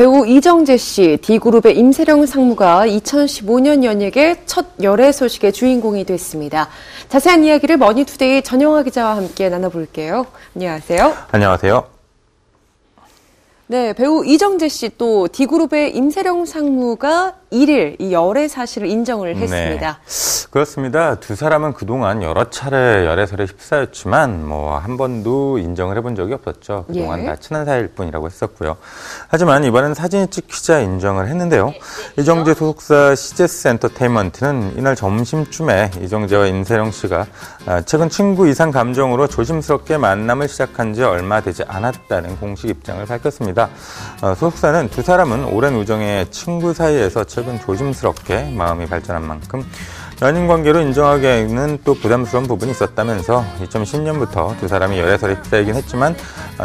배우 이정재 씨, D그룹의 임세령 상무가 2015년 연예계 첫 열애 소식의 주인공이 됐습니다. 자세한 이야기를 머니투데이 전영하 기자와 함께 나눠볼게요. 안녕하세요. 안녕하세요. 네, 배우 이정재 씨 또 D그룹의 임세령 상무가 1일 이 열애 사실을 인정을 했습니다. 네, 그렇습니다. 두 사람은 그동안 여러 차례 열애설에 휩싸였지만 한 번도 인정을 해본 적이 없었죠. 그동안 다 친한 사이일 뿐이라고 했었고요. 하지만 이번엔 사진이 찍히자 인정을 했는데요. 이정재 소속사 CGS 엔터테인먼트는 이날 점심쯤에 이정재와 임세령 씨가 최근 친구 이상 감정으로 조심스럽게 만남을 시작한 지 얼마 되지 않았다는 공식 입장을 밝혔습니다. 소속사는 두 사람은 오랜 우정의 친구 사이에서 최근 조심스럽게 마음이 발전한 만큼 연인 관계로 인정하기에는 또 부담스러운 부분이 있었다면서 2010년부터 두 사람이 열애설에 휩싸이긴 했지만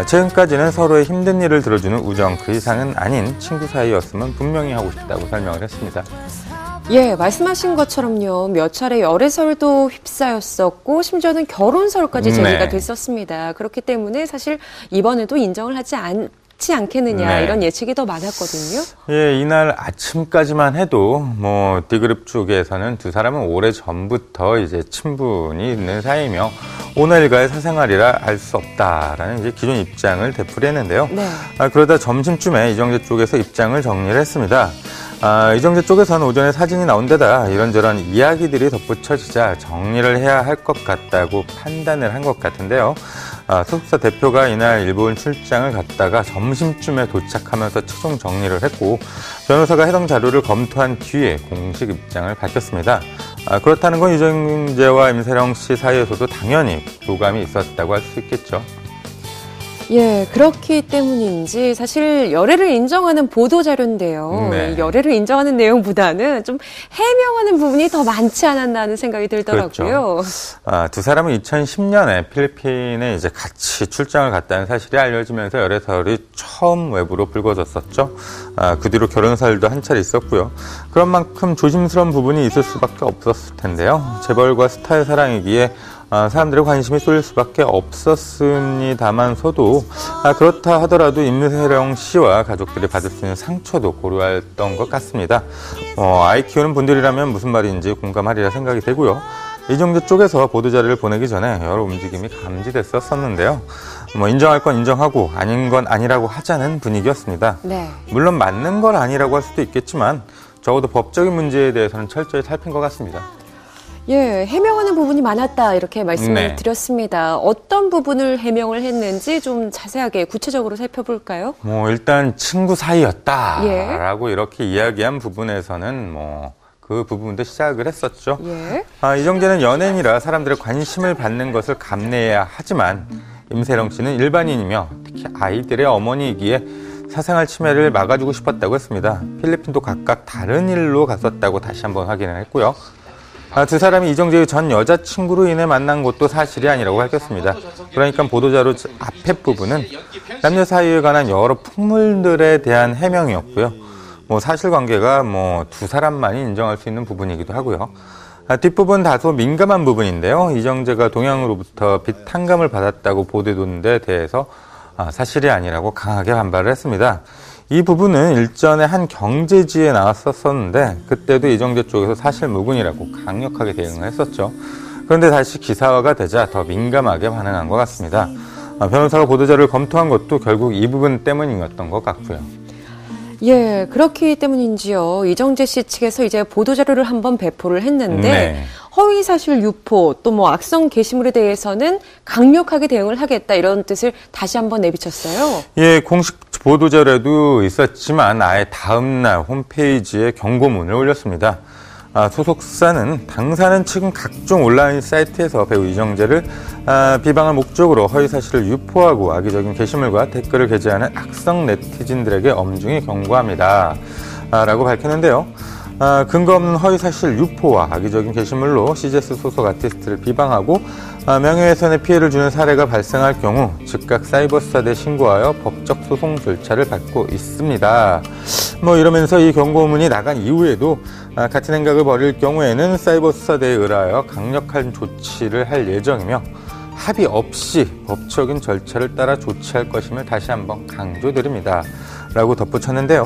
최근까지는 서로의 힘든 일을 들어주는 우정 그 이상은 아닌 친구 사이였음은 분명히 하고 싶다고 설명을 했습니다. 예, 말씀하신 것처럼요. 몇 차례 열애설도 휩싸였었고 심지어는 결혼설까지 제기가 됐었습니다. 그렇기 때문에 사실 이번에도 인정을 하지 않겠느냐 이런 예측이 더 많았거든요. 예, 이날 아침까지만 해도 D그룹 쪽에서는 두 사람은 오래 전부터 이제 친분이 있는 사이이며 오늘 일가의 사생활이라 알 수 없다라는 이제 기존 입장을 되풀이했는데요. 네. 그러다 점심쯤에 이정재 쪽에서 입장을 정리를 했습니다. 이정재 쪽에서는 오전에 사진이 나온 데다 이런저런 이야기들이 덧붙여지자 정리를 해야 할 것 같다고 판단을 한 것 같은데요. 소속사 대표가 이날 일본 출장을 갔다가 점심쯤에 도착하면서 최종 정리를 했고 변호사가 해당 자료를 검토한 뒤에 공식 입장을 밝혔습니다. 그렇다는 건 이정재와 임세령 씨 사이에서도 당연히 교감이 있었다고 할 수 있겠죠. 예, 그렇기 때문인지 사실 열애를 인정하는 보도자료인데요. 이 열애를 인정하는 내용보다는 좀 해명하는 부분이 더 많지 않았나 하는 생각이 들더라고요. 그렇죠. 두 사람은 2010년에 필리핀에 이제 같이 출장을 갔다는 사실이 알려지면서 열애설이 처음 외부로 불거졌었죠. 그 뒤로 결혼설도 한 차례 있었고요. 그런 만큼 조심스러운 부분이 있을 수밖에 없었을 텐데요. 재벌과 스타의 사랑이기에 사람들의 관심이 쏠릴 수밖에 없었습니다만서도 그렇다 하더라도 임세령 씨와 가족들이 받을 수 있는 상처도 고려했던 것 같습니다. 아이 키우는 분들이라면 무슨 말인지 공감하리라 생각이 되고요. 이정재 쪽에서 보도자료를 보내기 전에 여러 움직임이 감지됐었는데요. 인정할 건 인정하고 아닌 건 아니라고 하자는 분위기였습니다. 네. 물론 맞는 걸 아니라고 할 수도 있겠지만 적어도 법적인 문제에 대해서는 철저히 살핀 것 같습니다. 예, 해명하는 부분이 많았다 이렇게 말씀을 드렸습니다. 어떤 부분을 해명을 했는지 좀 자세하게 구체적으로 살펴볼까요? 일단 친구 사이였다라고 이렇게 이야기한 부분에서는 그 부분도 시작을 했었죠. 이정재는 연예인이라 사람들의 관심을 받는 것을 감내해야 하지만 임세령 씨는 일반인이며 특히 아이들의 어머니이기에 사생활 침해를 막아주고 싶었다고 했습니다. 필리핀도 각각 다른 일로 갔었다고 다시 한번 확인을 했고요. 두 사람이 이정재의 전 여자친구로 인해 만난 것도 사실이 아니라고 밝혔습니다. 그러니까 보도자료 앞에 부분은 남녀 사이에 관한 여러 풍물들에 대한 해명이었고요. 사실관계가 두 사람만이 인정할 수 있는 부분이기도 하고요. 뒷부분 다소 민감한 부분인데요. 이정재가 동양으로부터 빚탕감을 받았다고 보도된 데 대해서 사실이 아니라고 강하게 반발을 했습니다. 이 부분은 일전에 한 경제지에 나왔었는데 그때도 이정재 쪽에서 사실무근이라고 강력하게 대응을 했었죠. 그런데 다시 기사화가 되자 더 민감하게 반응한 것 같습니다. 변호사가 보도자료를 검토한 것도 결국 이 부분 때문이었던 것 같고요. 예, 그렇기 때문인지요. 이정재 씨 측에서 이제 보도자료를 한번 배포를 했는데 허위사실 유포 또 악성 게시물에 대해서는 강력하게 대응을 하겠다 이런 뜻을 다시 한번 내비쳤어요. 예, 공식 보도자료도 있었지만 아예 다음날 홈페이지에 경고문을 올렸습니다. 소속사는 당사는 최근 각종 온라인 사이트에서 배우 이정재를 비방할 목적으로 허위사실을 유포하고 악의적인 게시물과 댓글을 게재하는 악성 네티즌들에게 엄중히 경고합니다. 라고 밝혔는데요. 근거 없는 허위사실 유포와 악의적인 게시물로 CGS 소속 아티스트를 비방하고 명예훼손의 피해를 주는 사례가 발생할 경우 즉각 사이버수사대에 신고하여 법적 소송 절차를 밟고 있습니다. 이러면서 이 경고문이 나간 이후에도 같은 행각을 벌일 경우에는 사이버수사대에 의뢰하여 강력한 조치를 할 예정이며 합의 없이 법적인 절차를 따라 조치할 것임을 다시 한번 강조드립니다. 라고 덧붙였는데요.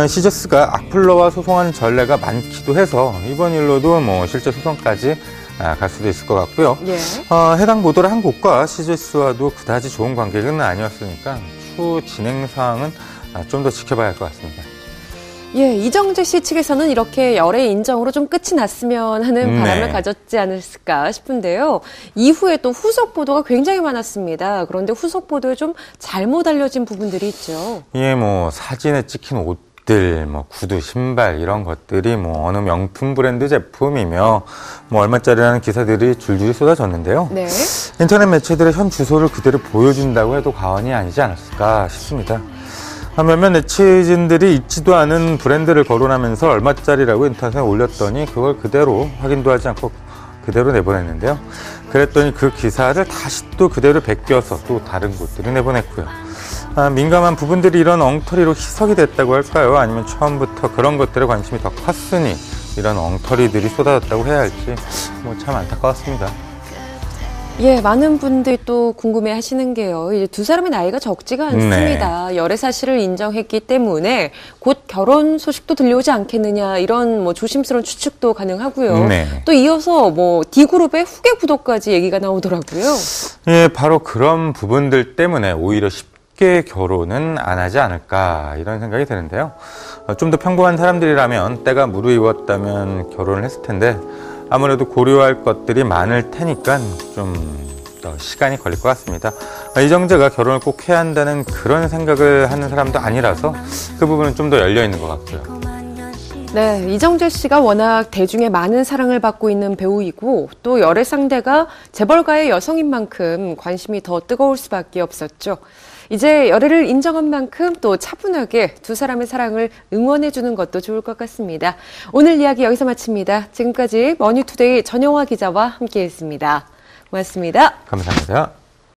시저스가 악플러와 소송하는 전례가 많기도 해서 이번 일로도 뭐 실제 소송까지 갈 수도 있을 것 같고요. 예. 해당 보도를 한 곳과 시저스와도 그다지 좋은 관계는 아니었으니까 추후 진행 사항은 좀 더 지켜봐야 할 것 같습니다. 예, 이정재 씨 측에서는 이렇게 열애 인정으로 좀 끝이 났으면 하는 바람을 가졌지 않았을까 싶은데요. 이후에 또 후속 보도가 굉장히 많았습니다. 그런데 후속 보도에 좀 잘못 알려진 부분들이 있죠. 예, 뭐 사진에 찍힌 옷들, 뭐 구두, 신발 이런 것들이 뭐 어느 명품 브랜드 제품이며 뭐 얼마짜리라는 기사들이 줄줄이 쏟아졌는데요. 네. 인터넷 매체들의 현 주소를 그대로 보여준다고 해도 과언이 아니지 않았을까 싶습니다. 몇몇 네티즌들이 있지도 않은 브랜드를 거론하면서 얼마짜리라고 인터넷에 올렸더니 그걸 그대로 확인도 하지 않고 그대로 내보냈는데요. 그랬더니 그 기사를 다시 또 그대로 베껴서 또 다른 곳들이 내보냈고요. 민감한 부분들이 이런 엉터리로 희석이 됐다고 할까요? 아니면 처음부터 그런 것들에 관심이 더 컸으니 이런 엉터리들이 쏟아졌다고 해야 할지 뭐 참 안타까웠습니다. 예, 많은 분들이 또 궁금해 하시는 게요. 이제 두 사람의 나이가 적지가 않습니다. 열애 사실을 인정했기 때문에 곧 결혼 소식도 들려오지 않겠느냐 이런 뭐 조심스러운 추측도 가능하고요. 또 이어서 뭐 D그룹의 후계 구독까지 얘기가 나오더라고요. 예, 바로 그런 부분들 때문에 오히려 쉽게 결혼은 안 하지 않을까 이런 생각이 드는데요. 좀 더 평범한 사람들이라면 때가 무르익었다면 결혼을 했을 텐데 아무래도 고려할 것들이 많을 테니까 좀 더 시간이 걸릴 것 같습니다. 이정재가 결혼을 꼭 해야 한다는 그런 생각을 하는 사람도 아니라서 그 부분은 좀 더 열려 있는 것 같고요. 네, 이정재 씨가 워낙 대중의 많은 사랑을 받고 있는 배우이고 또 열애 상대가 재벌가의 여성인 만큼 관심이 더 뜨거울 수밖에 없었죠. 이제 열애를 인정한 만큼 또 차분하게 두 사람의 사랑을 응원해주는 것도 좋을 것 같습니다. 오늘 이야기 여기서 마칩니다. 지금까지 머니투데이 전영화 기자와 함께했습니다. 고맙습니다. 감사합니다.